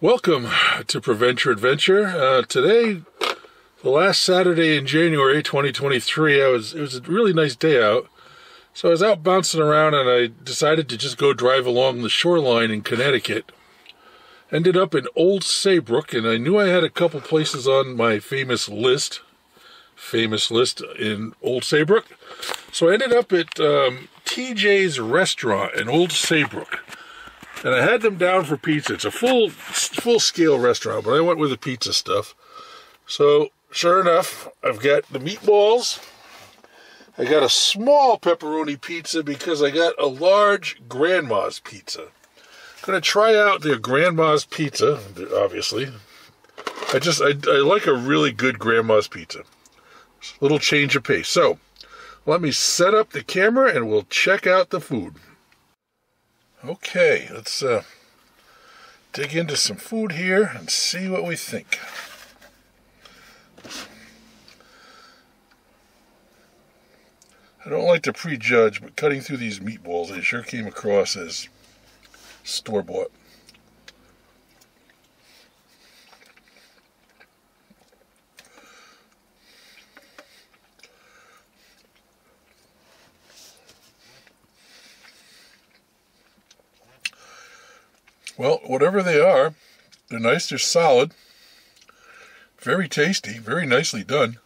Welcome to Prevent Your Adventure. Today, the last Saturday in January 2023, it was a really nice day out. So I was out bouncing around and I decided to just go drive along the shoreline in Connecticut. Ended up in Old Saybrook, and I knew I had a couple places on my famous list in Old Saybrook. So I ended up at TJ's restaurant in Old Saybrook. And I had them down for pizza. It's a full-scale restaurant, but I went with the pizza stuff. So, sure enough, I've got the meatballs. I got a small pepperoni pizza because I got a large grandma's pizza. I'm going to try out their grandma's pizza, obviously. I like a really good grandma's pizza. Just a little change of pace. So, let me set up the camera and we'll check out the food. Okay, let's dig into some food here and see what we think. I don't like to prejudge, but cutting through these meatballs, they sure came across as store-bought. Well, whatever they are, they're nice, they're solid, very tasty, very nicely done.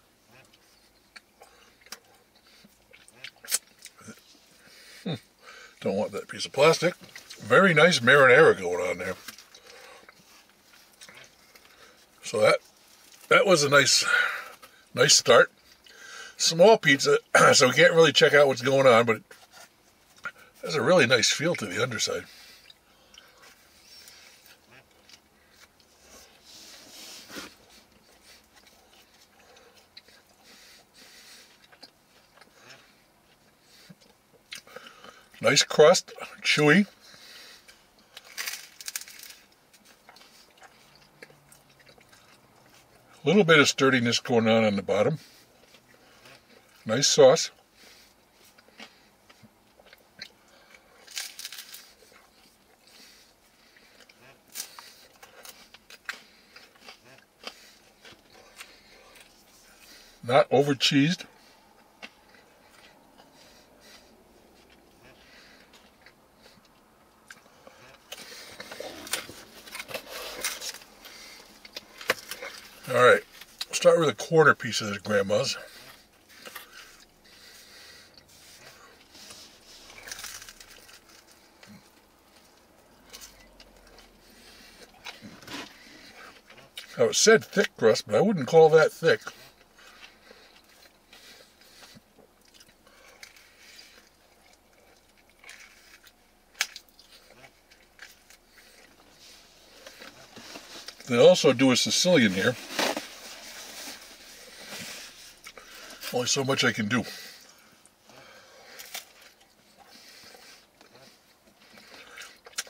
Don't want that piece of plastic. Very nice marinara going on there. So that was a nice start. Small pizza, so we can't really check out what's going on, but it has a really nice feel to the underside. Nice crust, chewy. A little bit of sturdiness going on the bottom. Nice sauce. Not over cheesed. Alright, start with a quarter piece of this grandma's. Now it said thick crust, but I wouldn't call that thick. They also do a Sicilian here. Only so much I can do.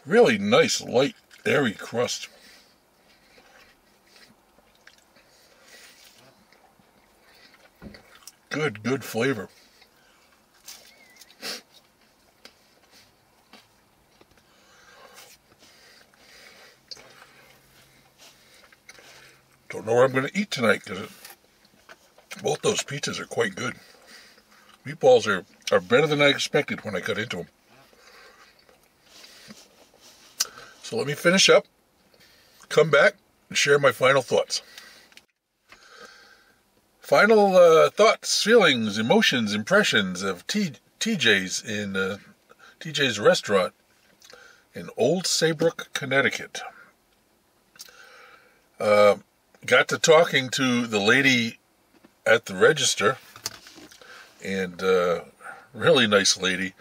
Really nice, light, airy crust. Good flavor. Don't know where I'm going to eat tonight because both those pizzas are quite good. Meatballs are better than I expected when I cut into them. So let me finish up, come back, and share my final thoughts. Final thoughts, feelings, emotions, impressions of TJ's in TJ's restaurant in Old Saybrook, Connecticut. Got to talking to the lady at the register, and really nice lady.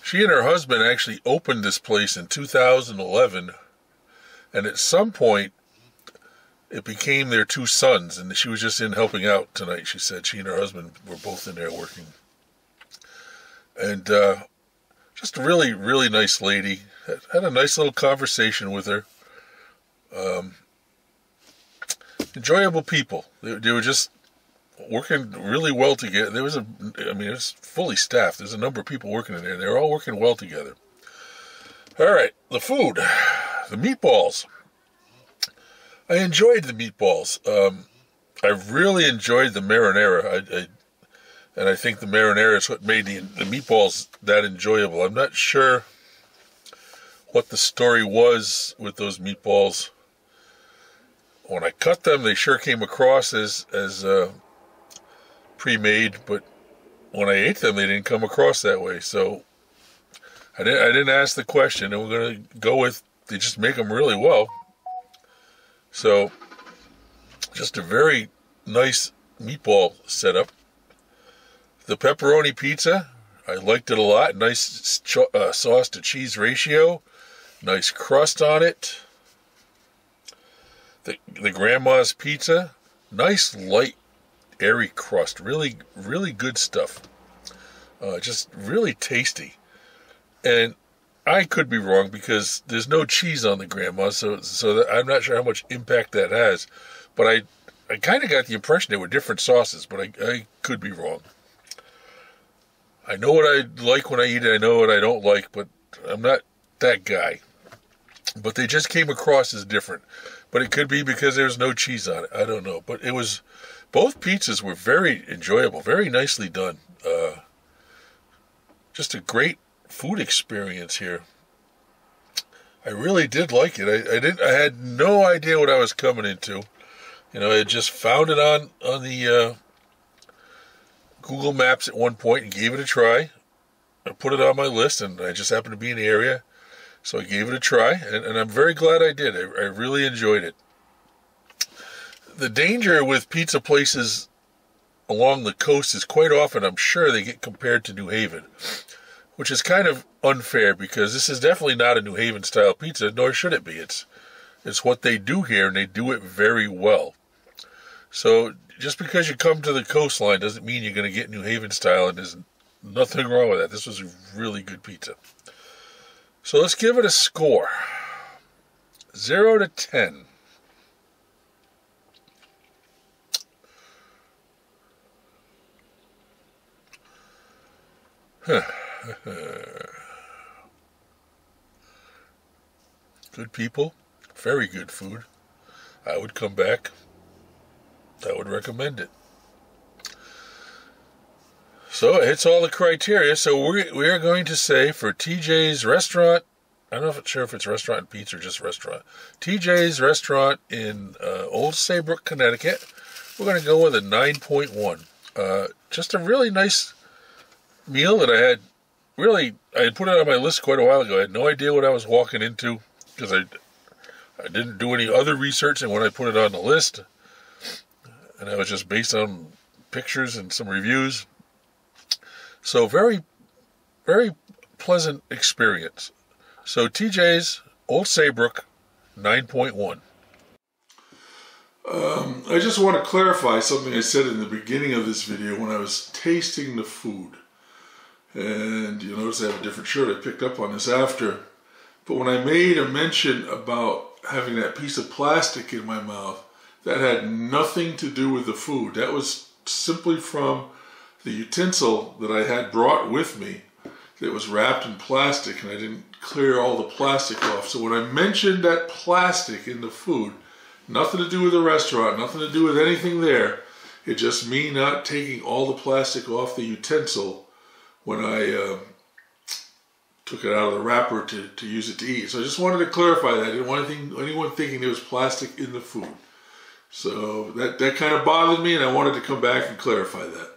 She and her husband actually opened this place in 2011, and at some point it became their two sons, and she was just in helping out tonight. She said she and her husband were both in there working. And just a really, really nice lady. Had a nice little conversation with her. Enjoyable people. They were just working really well together. It's fully staffed. There's a number of people working in there. They're all working well together. All right, the food. The meatballs. I enjoyed the meatballs. I really enjoyed the marinara. And I think the marinara is what made the meatballs that enjoyable. I'm not sure what the story was with those meatballs. When I cut them, they sure came across as pre-made, but when I ate them, they didn't come across that way. So I didn't ask the question, and we're going to go with they just make them really well. So just a very nice meatball setup. The pepperoni pizza, I liked it a lot. Nice sauce to cheese ratio. Nice crust on it. The grandma's pizza, nice light, airy crust. Really, really good stuff. Just really tasty. And I could be wrong because there's no cheese on the grandma, so I'm not sure how much impact that has. But I kind of got the impression they were different sauces, but I could be wrong. I know what I like when I eat it. I know what I don't like, but I'm not that guy. But they just came across as different. But it could be because there's no cheese on it. I don't know. But both pizzas were very enjoyable, very nicely done. Just a great food experience here. I really did like it. I had no idea what I was coming into. You know, I just found it on the Google Maps at one point and gave it a try. I put it on my list, and I just happened to be in the area, so I gave it a try, and I'm very glad I did. I really enjoyed it. The danger with pizza places along the coast is quite often, I'm sure, they get compared to New Haven, which is kind of unfair because this is definitely not a New Haven style pizza, nor should it be. It's what they do here, and they do it very well. So just because you come to the coastline doesn't mean you're going to get New Haven style, and there's nothing wrong with that. This was a really good pizza. So let's give it a score. 0 to 10. Good people, very good food. I would come back. I would recommend it. So it hits all the criteria. So we are going to say for TJ's Restaurant, I don't know if it's restaurant and pizza or just restaurant. TJ's Restaurant in Old Saybrook, Connecticut. We're going to go with a 9.1. Just a really nice meal that I had put it on my list quite a while ago. I had no idea what I was walking into because I didn't do any other research, and when I put it on the list, and I was just based on pictures and some reviews. So very, very pleasant experience. So TJ's Old Saybrook, 9.1. I just want to clarify something I said in the beginning of this video when I was tasting the food. And you'll notice I have a different shirt. I picked up on this after. But when I made a mention about having that piece of plastic in my mouth, that had nothing to do with the food. That was simply from the utensil that I had brought with me that was wrapped in plastic, and I didn't clear all the plastic off. So when I mentioned that plastic in the food, nothing to do with the restaurant, nothing to do with anything there. It's just me not taking all the plastic off the utensil when I took it out of the wrapper to use it to eat. So I just wanted to clarify that. I didn't want anyone thinking there was plastic in the food. So that kind of bothered me, and I wanted to come back and clarify that.